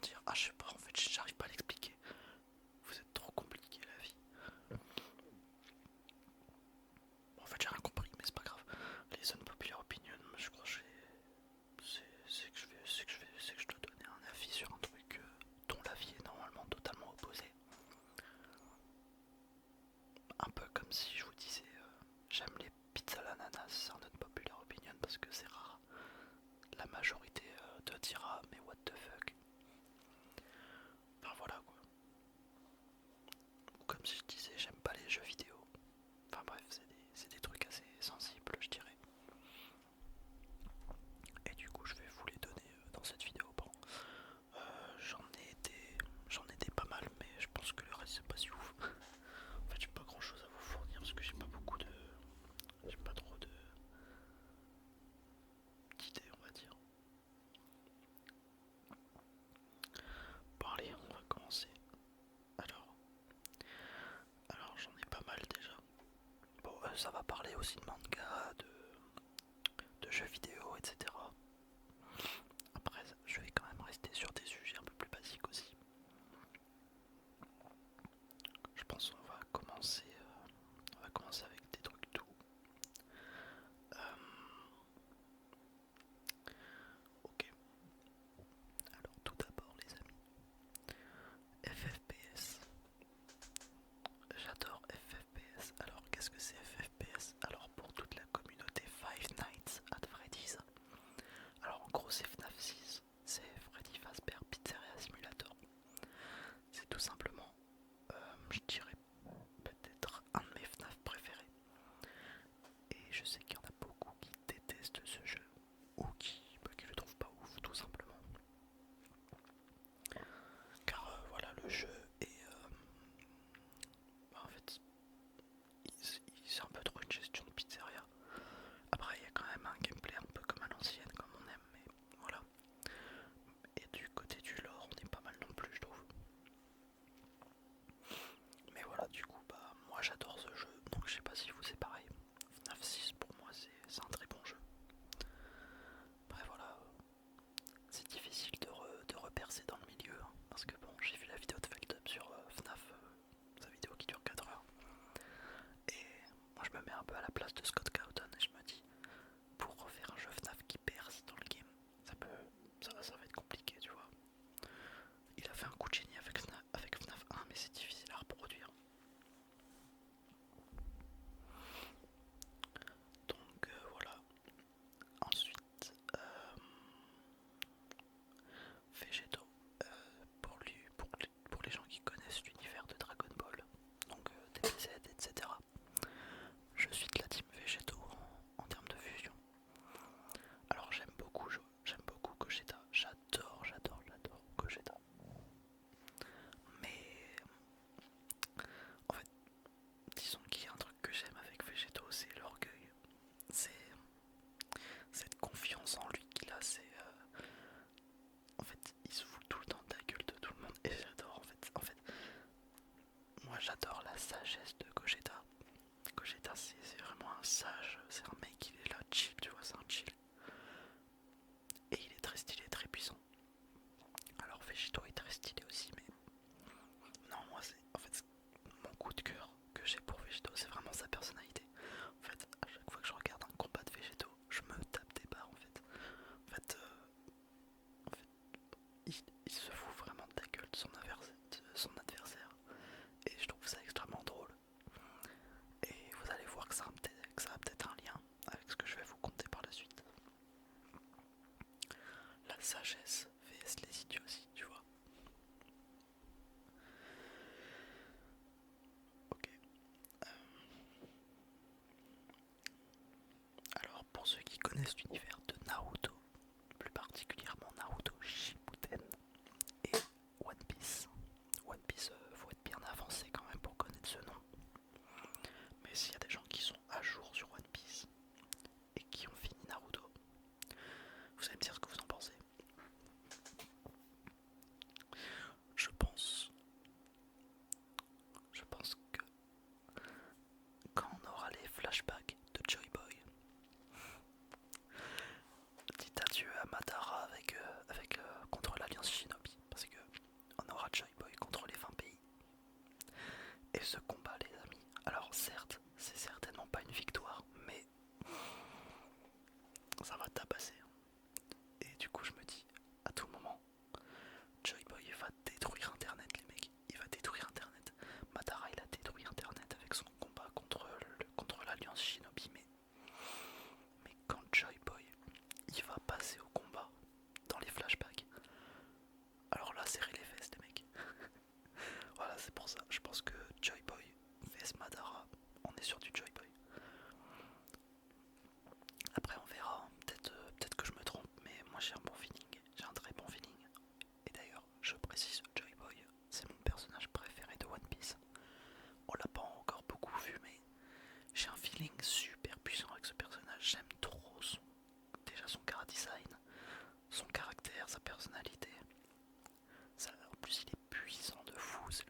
dire. Ah, je sais pas, en fait, j'arrive pas à l'expliquer. Vous êtes trop compliqué la vie. Bon, en fait, j'ai rien compris, mais c'est pas grave. Les unpopular opinions, je crois que c'est que je dois donner un avis sur un truc dont l'avis est normalement totalement opposé. Un peu comme si je vous disais j'aime les pizzas à l'ananas, c'est un unpopular opinion parce que c'est rare. La majorité te dira mais what the fuck. Enfin voilà quoi. Ou comme si je disais j'aime pas les jeux vidéo. Enfin bref, c'est des trucs assez sensibles je dirais. Et du coup je vais vous les donner dans cette vidéo. Bon, euh, j'en j'en ai des pas mal mais je pense que le reste c'est pas si ouf. En fait j'ai pas grand chose à vous fournir parce que j'ai pas beaucoup de... J'ai pas trop de d'idées on va dire. Bon allez on va commencer. Alors, alors j'en ai pas mal déjà. Bon ça va parler aussi de manga, de jeux vidéo etc. Après je vais quand même rester sur des sujets un peu plus basiques aussi. Je pense on va commencer avec des trucs doux. Euh, ok, alors tout d'abord les amis, FFPS. J'adore FFPS. Alors qu'est-ce que c'est FFPS? Alors pour toute la communauté Five Nights at Freddy's. Alors en gros c'est FNAF 6, c'est Freddy Fazbear Pizzeria Simulator. C'est tout simplement, je dirais peut-être un de mes FNAF préférés. Et je sais qu'il y en a beaucoup qui détestent ce jeu ou qui le trouvent pas ouf tout simplement. Car voilà le jeu est en fait c'est un peu trop une gestion de pizzeria. Après il y a quand même un gameplay un peu comme à l'ancienne comme on aime mais voilà. Et du côté du lore on est pas mal non plus je trouve. Mais voilà du coup bah moi j'adore ce jeu donc je sais pas si vous c'est pareil. FNAF 6 pour moi c'est un très bon jeu. Après voilà, c'est difficile de repercer dans le milieu hein, parce que bon j'ai vu la vidéo de Feldup sur FNAF, sa vidéo qui dure 4 heures. Et moi je me mets un peu à la place de Scott Cawthon et je me dis pour refaire un jeu FNAF qui perce dans le game, ça va être compliqué tu vois. Il a fait un coup de génie avec FNAF 1 mais c'est difficile à reproduire. Donc voilà. Ensuite, Végétaux. Pour les gens qui connaissent l'univers de Dragon Ball, donc DBZ, etc. Je suis de la team Végétaux en termes de fusion. Alors j'aime beaucoup Gogeta. J'adore Gogeta. Mais en fait, disons qu'il y a un truc que j'aime avec Végétaux, c'est l'orgueil. C'est cette confiance en lui qu'il a. En fait, il se fout tout le temps de la gueule de tout le monde et j'adore en fait, moi j'adore la sagesse de Gogeta. Gogeta c'est vraiment un sage, c'est un mec il est là chill, tu vois, c'est un chill. Et il est très stylé, très puissant. Alors Vegito est très stylé aussi, mais non, moi c'est en fait mon coup de cœur que j'ai pour Vegito, c'est vraiment sa personnalité. En fait, à chaque fois que je regarde un combat de Vegito, je me tape des barres en fait. En fait, il se fout vraiment de la gueule de son adversaire. Et je trouve ça extrêmement drôle. Et vous allez voir que ça a peut-être un lien avec ce que je vais vous conter par la suite. La sagesse vs les idioties, tu vois. ce combat, les amis. Alors certes, c'est certainement pas une victoire, mais ça va tabasser. Et du coup je me dis, à tout moment, Joy Boy va détruire internet les mecs, il va détruire internet. Madara il a détruit internet avec son combat contre l'Alliance Shinobi, mais quand Joy Boy il va passer au combat dans les flashbacks, alors là serrez les fesses les mecs. Voilà, c'est pour ça, je pense que Joy Boy vs Madara, on est sur du Joy Boy. Après on verra, hein. Peut-être que je me trompe, mais moi j'ai un bon feeling, j'ai un très bon feeling. Et d'ailleurs, je précise, Joy Boy, c'est mon personnage préféré de One Piece. On l'a pas encore beaucoup vu, mais j'ai un feeling super puissant avec ce personnage. J'aime trop déjà son chara design, son caractère, sa personnalité. Ça, en plus, il est puissant de fou. C'est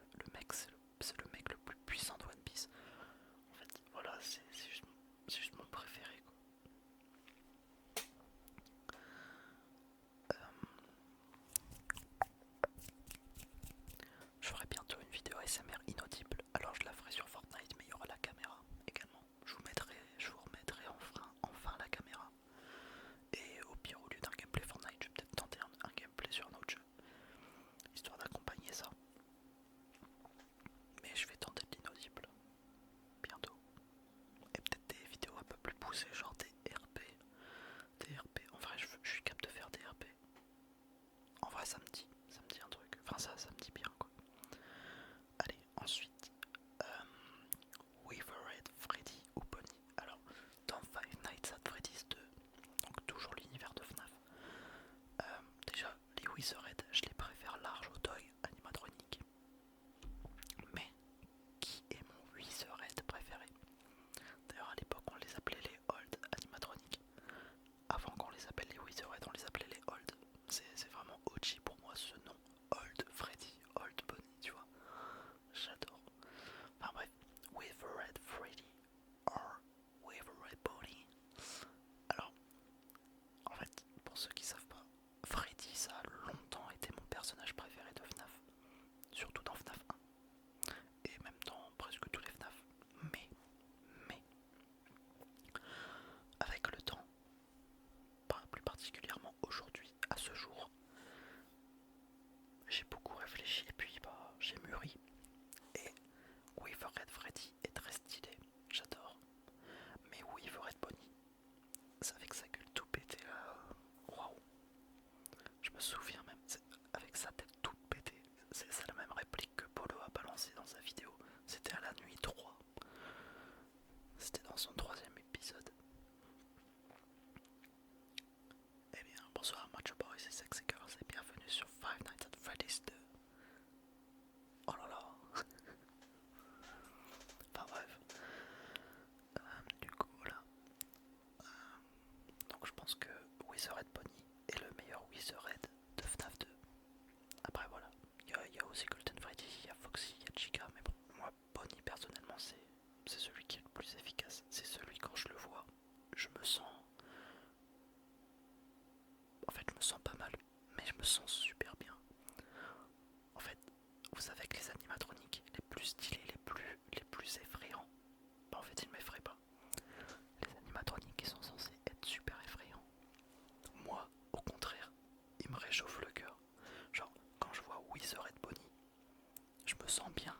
le mec le plus puissant de One Piece. En fait, voilà, c'est juste mon préféré, quoi. Je ferai bientôt une vidéo ASMR inaudible. Alors je la ferai sur Fortnite, mais il y aura la caméra également. Je vous remettrai enfin la caméra. Et au pire, au lieu d'un gameplay Fortnite, je vais peut-être tenter un gameplay sur un autre jeu, histoire d'accompagner ça. Mais je vais tenter de l'inaudible bientôt. Et peut-être des vidéos un peu plus poussées, genre des RP. Des RP. En vrai, je suis capable de faire des RP. En vrai, ça me dit un truc. Enfin, ça me dit bien, quoi. Allez, ensuite, Weaverhead, Freddy ou Bonnie. Alors, dans Five Nights at Freddy's 2, donc toujours l'univers de FNAF, déjà, les Weaverhead, je les préfère large au toy animatronique. Mais qui est mon Weaverhead préféré? D'ailleurs, à l'époque, on les appelait les Old animatroniques. Avant qu'on les appelle les Weaverhead, on les appelait les Old. C'est vraiment OG pour moi ce nom. Old Freddy, Old Bonnie, tu vois. J'adore. Enfin bref, Weaverhead Freddy or Weaverhead Bonnie. Alors, en fait, pour ceux qui savent pas, Freddy, ça a longtemps été mon personnage préféré de FNAF. Surtout dans FNAF 1. Et même dans presque tous les FNAF. Mais, avec le temps, plus particulièrement aujourd'hui, à ce jour, j'ai beaucoup réfléchi et puis bah, j'ai mûri. Et Weaverhead Freddy est très stylé, j'adore. Mais Weaverhead Bonnie, c'est avec sa gueule tout pétée là. Waouh! Je me souviens même, avec sa tête toute pétée. C'est la même réplique que Polo a balancé dans sa vidéo. C'était à la nuit 3. C'était dans son 3e épisode. Eh bien, bonsoir Macho Boys et Sexy Girls et bienvenue sur Five Nights at Freddy's 2. Oh là là. Enfin bref. Du coup, voilà. Donc je pense que Weaverhead Bonnie est le meilleur Weaverhead de FNAF 2. Après voilà, il y a aussi Golden Freddy, il y a Foxy, il y a Chica, mais bon, moi Bonnie personnellement c'est celui qui est le plus efficace. C'est celui quand je le vois, je me sens... En fait je me sens pas mal, mais je me sens super bien. En fait, vous savez que les animatroniques les plus stylés, les plus effrayants, bah en fait ils m'effraient pas. Les animatroniques qui sont censés être super effrayants, moi au contraire, ils me réchauffent le cœur. Genre quand je vois Weaverhead Bonnie, je me sens bien.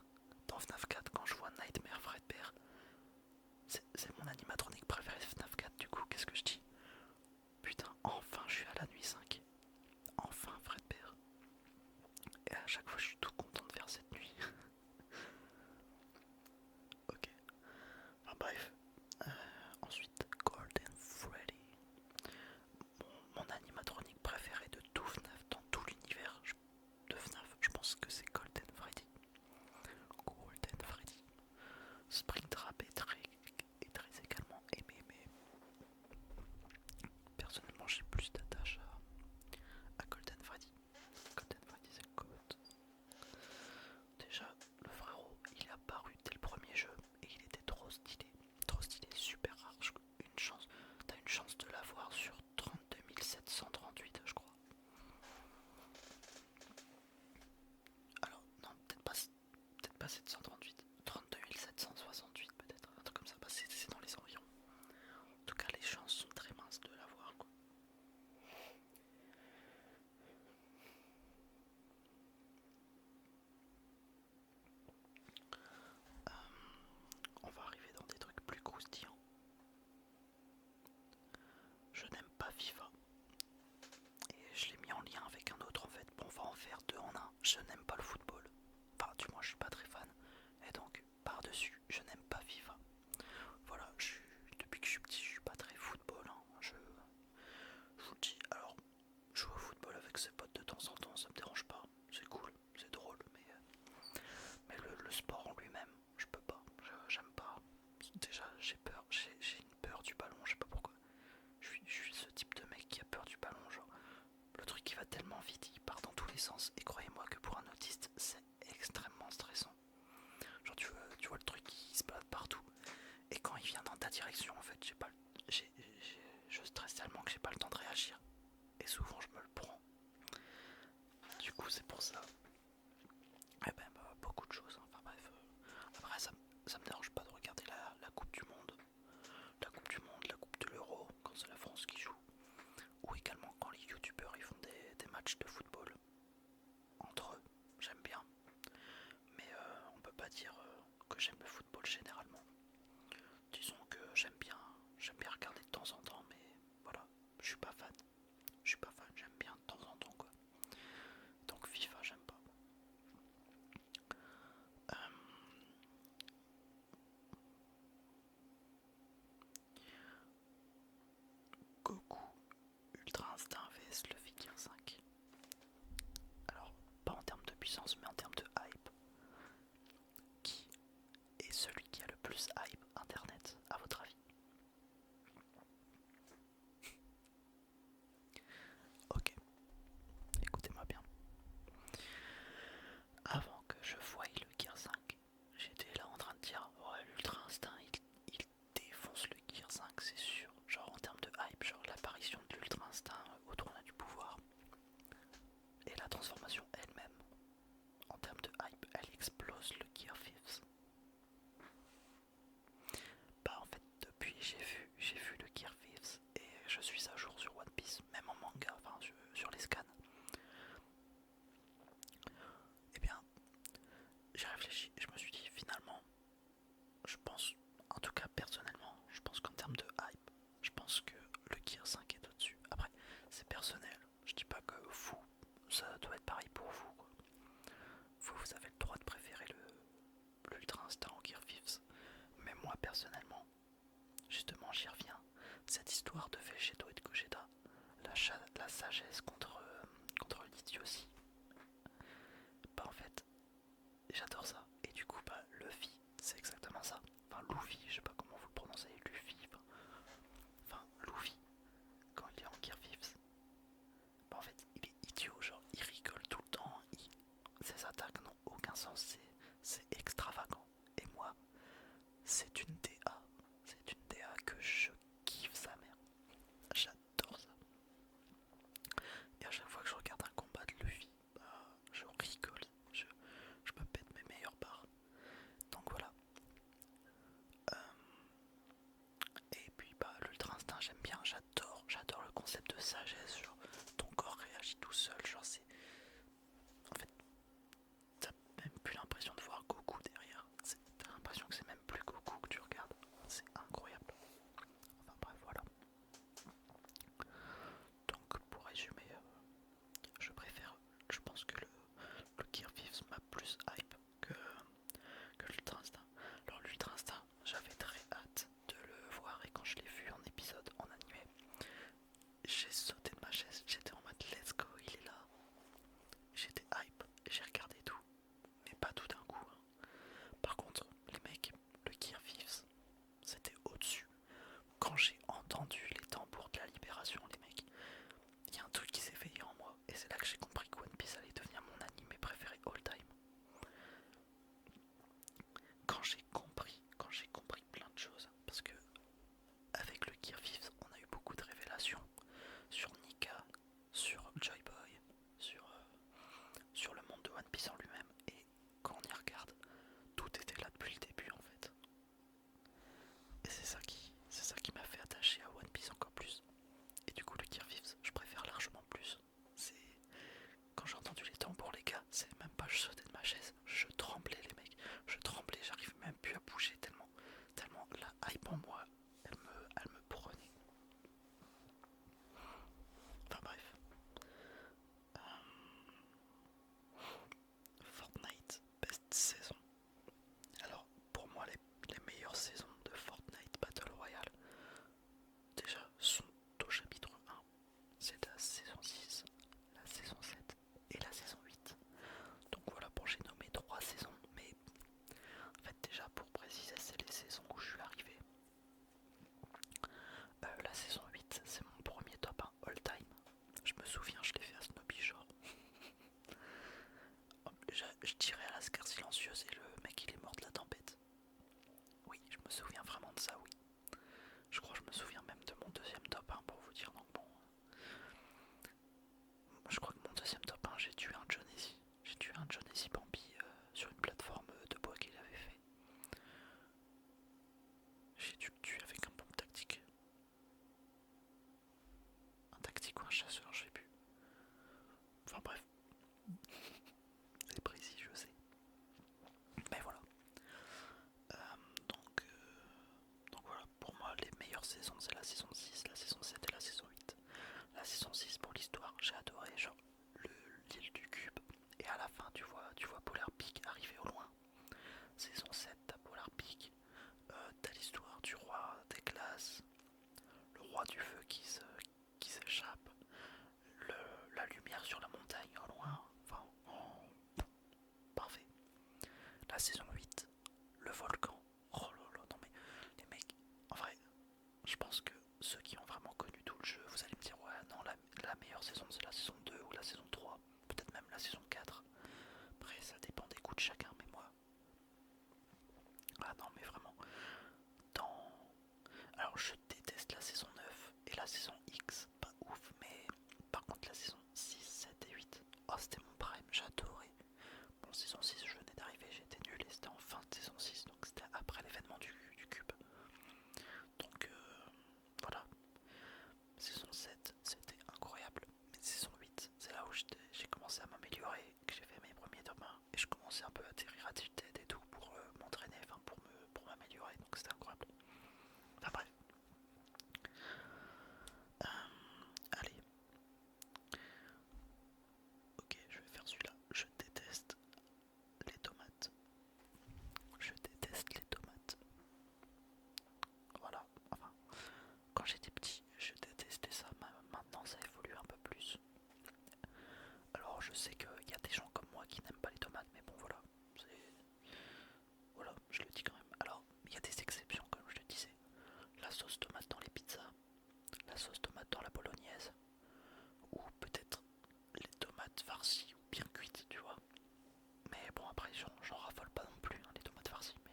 Dans FNAF 4 quand je vois Nightmare Fredbear, c'est mon animatronique préféré de FNAF 4, du coup qu'est-ce que je dis? Putain, enfin je suis à la nuit 5. Enfin Fredbear. Et à chaque fois je suis tout content de faire cette nuit. Ok. Enfin bref. Ensuite, Golden Freddy. Mon animatronique préféré de tout FNAF, dans tout l'univers de FNAF, je pense que c'est Golden Freddy. Golden Freddy. Springtrap est très également aimé, mais personnellement j'ai plus d'attache à Golden Freddy. Golden Freddy c'est gold. Déjà, le frérot, il est apparu dès le premier jeu et il était trop stylé, super rare. T'as une chance de l'avoir sur 32 738, je crois. Alors, non, peut-être pas 738, 32 pour ça. Et ben beaucoup de choses, hein. Enfin bref, après ça me dérange pas de regarder la Coupe du Monde. La Coupe du Monde, la Coupe de l'Euro, quand c'est la France qui joue. Ou également quand les youtubeurs ils font des matchs de football entre eux, j'aime bien. Mais on peut pas dire que j'aime le football généralement. Disons que j'aime bien regarder de temps en temps, mais voilà, je suis pas fan. Je suis pas fan, j'aime bien de temps en temps quoi. Donc FIFA j'aime pas. Euh, Goku Ultra Instinct vs le Figure 5. Alors, pas en termes de puissance, mais en termes de hype. Qui est celui qui a le plus hype internet, à votre avis? Ok, écoutez-moi bien. Avant que je voie le Gear 5, j'étais là en train de dire ouais, l'Ultra Instinct il défonce le Gear 5, c'est sûr. Genre en termes de hype, genre l'apparition de l'Ultra Instinct au tournoi du pouvoir et la transformation elle-même. En termes de hype, elle explose le Gear 5. Bah en fait depuis j'ai vu le Gear 5 et je suis à jour sur One Piece, même en manga, enfin sur les scans. Eh bien j'ai réfléchi et je me suis dit finalement je pense, en tout cas personnellement, je pense qu'en termes de hype, je pense que le Gear 5 est au-dessus. Après c'est personnel, je dis pas que vous, ça doit être pareil pour vous quoi. Vous avez le droit de préférer l'Ultra Instinct au Gear 5. Mais moi personnellement, justement j'y reviens, cette histoire de Végéto et de Gogeta, la sagesse contre l'idiotie, bah en fait j'adore ça. Et du coup bah Luffy c'est exactement ça. Enfin Luffy, je sais pas comment vous le prononcez, Luffy, enfin Luffy, quand il est en Gear 5, bah en fait il est idiot, genre il rigole tout le temps, ses attaques n'ont aucun sens, c'est extravagant. Et moi c'est une DA, c'est une DA que je kiffe sa mère. J'adore ça. Et à chaque fois que je regarde un combat de Luffy, bah, je rigole, je me pète mes meilleures barres. Donc voilà. Euh, et puis bah l'Ultra Instinct j'aime bien, j'adore le concept de sagesse, genre ton corps réagit tout seul, genre c'est. En fait, t'as même plus l'impression de voir Goku derrière. T'as l'impression que c'est même plus Goku que tu regardes. C'est incroyable. Enfin bref voilà. Donc pour résumer, je pense que le Gear 5 m'a plus hype que l'Ultra Instinct. Alors l'Ultra Instinct, j'avais très hâte de le voir et quand je l'ai vu en épisode en animé, j'ai sauté de ma chaise, j'étais en mode let's go, il est là. J'étais hype, j'ai regardé tout, mais pas tout d'un coup, hein. Par contre, les mecs, le Gear 5, c'était au-dessus. Quand j'ai entendu les tambours de la libération, les mecs, il y a un truc qui s'est éveillé en moi, et c'est là que j'ai compris que One Piece allait devenir mon animé préféré all time. Quand j'ai compris plein de choses, parce que avec le Gear 5, on a eu beaucoup de révélations sur Nika, sur Joy Boy, sur le monde de One Piece en lui-même, et quand on y regarde, tout était là depuis le début en fait. Et c'est ça qui m'a fait attacher à One Piece encore plus. Et du coup le Gear 5, je préfère largement plus. C'est quand j'ai entendu les tambours les gars, c'est même pas je sautais de ma chaise, je tremblais les mecs, je tremblais, j'arrive même plus à bouger tellement la hype en moi, elle me prenait. Enfin bref. Fortnite, best saison. Alors pour moi les meilleures saisons de Fortnite Battle Royale déjà sont au chapitre 1. C'est la saison 6, la saison 7 et la saison 8. Donc voilà commençais un peu à atterrir à tue-tête et tout pour m'entraîner, enfin pour m'améliorer, donc c'était incroyable. Enfin bref. Allez, ok, je vais faire celui-là. Je déteste les tomates. Je déteste les tomates. Voilà, enfin, quand j'étais petit, je détestais ça. Maintenant, ça évolue un peu plus. Alors, je sais qu'il y a des gens comme moi qui n'aiment pas les tomates, mais bon, voilà. Voilà, je le dis quand même. Alors, il y a des exceptions, comme je le disais. La sauce tomate dans les pizzas, la sauce tomate dans la bolognaise, ou peut-être les tomates farcies ou bien cuites, tu vois. Mais bon, après, j'en raffole pas non plus, hein, les tomates farcies, mais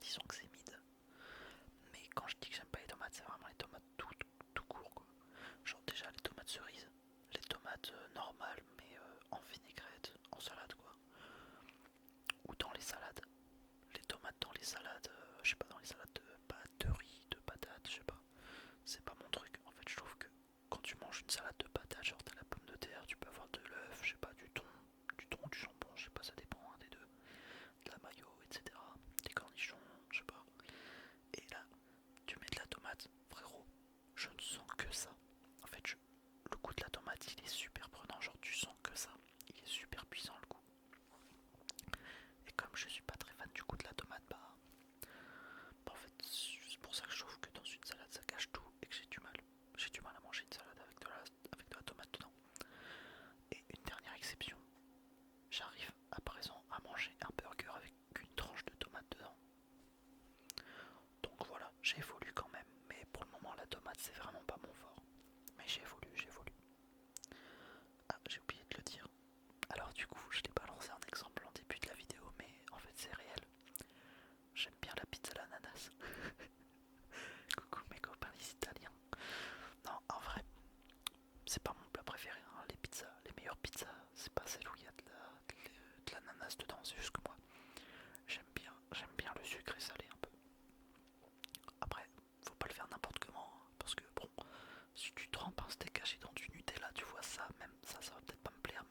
disons que c'est mid. Mais quand je dis que j'aime pas les tomates, c'est vraiment les tomates tout court, quoi. Genre déjà les tomates cerises, les tomates normales, mais en vinaigrette, en salade, quoi. Ou dans les salades. Les tomates dans les salades, je sais pas, dans les salades de pâtes, de riz, de patates, je sais pas. C'est pas mon truc. En fait, je trouve que quand tu manges une salade de patates, genre t'as la pomme de terre, tu peux avoir de l'œuf, je sais pas, du thon, du jambon, je sais pas, ça dépend hein, des deux, de la mayo, etc. Des cornichons, je sais pas. Et là, tu mets de la tomate, frérot, je ne sens que ça. En fait, le goût de la tomate, il est super prenant, genre tu sens que ça. Il est super puissant le goût. Et comme je suis pas très fan du goût de la tomate, en fait, c'est pour ça que je trouve que dans une salade, ça cache tout et que j'ai du mal. J'ai du mal à manger une salade avec de la tomate dedans. Et une dernière exception, j'arrive à présent à manger un burger avec une tranche de tomate dedans. Donc voilà, j'évolue quand même, mais pour le moment la tomate c'est vraiment pas mon fort. Mais j'évolue, j'évolue. Ah, j'ai oublié de le dire. Alors du coup, je l'ai balancé un exemple en début de la vidéo, mais en fait c'est réel. J'aime bien la pizza à l'ananas. Coucou mes copains les Italiens. Non, en vrai, c'est pas mon plat préféré. Hein. Les pizzas, les meilleures pizzas, c'est pas celle où il y a de l'ananas dedans, c'est juste que moi, j'aime bien le sucré salé un peu. Après, faut pas le faire n'importe comment, hein, parce que bon, si tu trempes un steak haché dans du Nutella, tu vois ça, même ça va peut-être pas me plaire,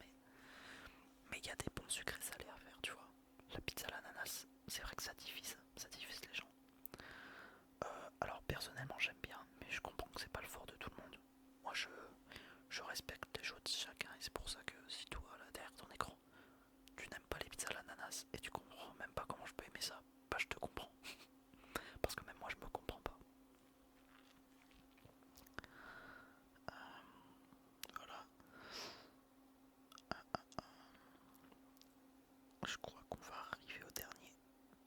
mais il y a des bons sucrés salés à faire, tu vois. La pizza à l'ananas, c'est vrai que ça divise les gens. Alors personnellement j'aime bien, mais je comprends que c'est pas le fort de tout le monde. Moi je respecte les choix de chacun et c'est pour ça que si toi là derrière ton écran tu n'aimes pas les pizzas à l'ananas et tu comprends même pas comment je peux aimer ça, bah je te comprends. Parce que même moi je me comprends pas. Voilà, je crois qu'on va arriver au dernier.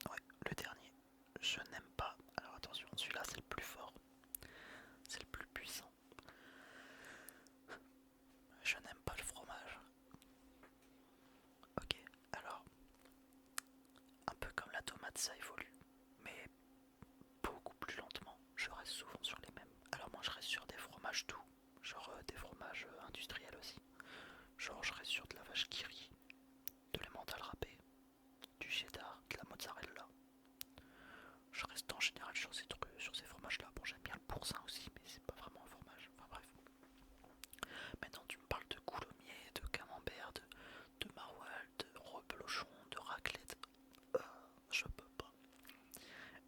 Ouais, le dernier. Je n'aime pas. Alors attention, celui-là c'est le plus fort. C'est le plus puissant. Je n'aime pas le fromage. Ok, alors, un peu comme la tomate, ça évolue. Mais beaucoup plus lentement. Je reste souvent sur les mêmes. Alors moi je reste sur des fromages doux. Genre des fromages industriels aussi. Genre je reste sur de la vache qui rit, de l'emmental râpé, du cheddar, de la mozzarella. Je reste en général sur ces fromages-là. Bon, j'aime bien le boursin aussi, mais c'est pas vraiment un fromage. Enfin bref. Maintenant, tu me parles de coulommiers, de camembert, de maroilles, de reblochon, de raclette. Je peux pas.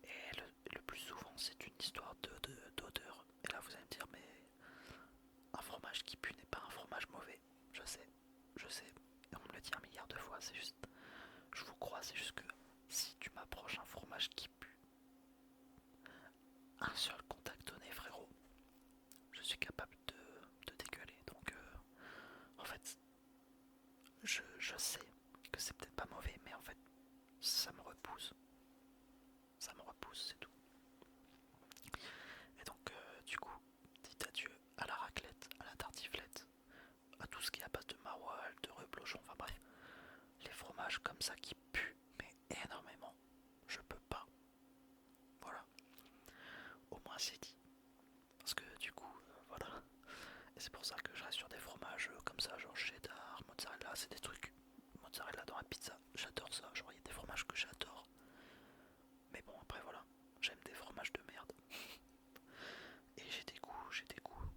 Et le plus souvent, c'est une histoire d'odeur. Et là, vous allez me dire, mais un fromage qui pue n'est pas un fromage mauvais. Je sais. Et on me le dit un milliard de fois. C'est juste, je vous crois, c'est juste que si tu m'approches un fromage qui pue, un seul contact donné, frérot, je suis capable de dégueuler. Donc, en fait, je sais que c'est peut-être pas mauvais, mais en fait, ça me repousse. Ça me repousse, c'est tout. Et donc, du coup, dites adieu à la raclette, à la tartiflette, à tout ce qui est à base de maroilles, de reblochon, enfin bref. Les fromages comme ça qui puent, mais énormément, je peux pas. Voilà, au moins c'est dit. Parce que du coup, voilà. Et c'est pour ça que je reste sur des fromages comme ça, genre cheddar, mozzarella, c'est des trucs. Mozzarella dans la pizza, j'adore ça. Genre, il y a des fromages que j'adore. Mais bon, après voilà, j'aime des fromages de merde. Et j'ai des goûts, j'ai des goûts.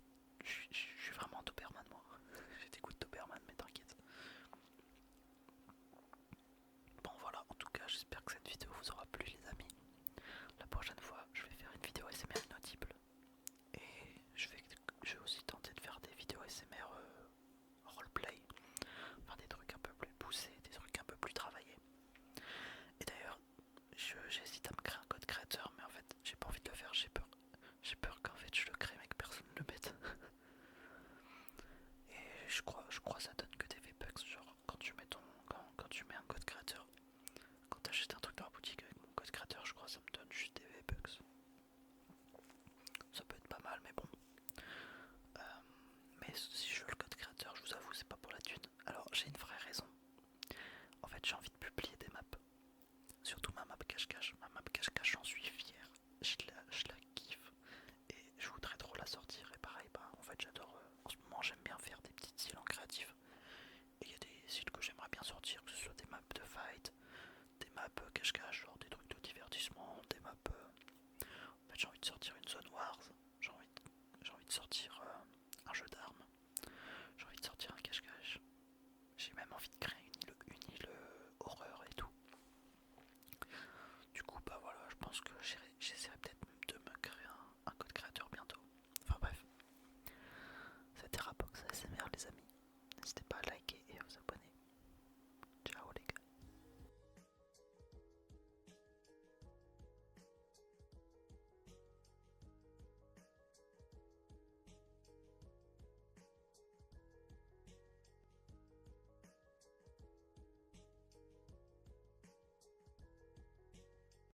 Je suis vraiment Doberman, moi. J'ai des goûts de Doberman, mais t'inquiète. j'espère que cette vidéo vous aura plu les amis. La prochaine fois je vais faire une vidéo ASMR inaudible. Et je vais aussi tenter de faire des vidéos ASMR roleplay. Enfin des trucs un peu plus poussés, des trucs un peu plus travaillés. Et d'ailleurs, j'hésite à me créer un code créateur, mais en fait j'ai pas envie de le faire, j'ai peur. J'ai peur qu'en fait je le crée mais que personne ne le mette. Et je crois ça donne que des V-Bucks, genre quand tu mets un code créateur, quand t'achètes un truc dans la boutique avec mon code créateur, je crois que ça me donne juste des V-Bucks. Ça peut être pas mal mais bon. Euh, mais si je veux le code créateur, je vous avoue, c'est pas pour la thune. Alors j'ai une vraie raison. En fait j'ai envie de publier des maps. Surtout ma map cache-cache. Ma map cache-cache, j'en suis fier. Je la kiffe. Et je voudrais trop la sortir. Et pareil, bah, en fait j'adore. En ce moment j'aime bien faire des petites îles en créatif. Et il y a des îles que j'aimerais bien sortir, que ce soit des maps de fight, des maps cache-cache, genre des trucs de divertissement, des maps. En fait j'ai envie de sortir une zone wars. J'ai envie de sortir un jeu d'armes. J'ai envie de sortir un cache-cache. J'ai même envie de créer une île horreur et tout. Du coup bah voilà, je pense que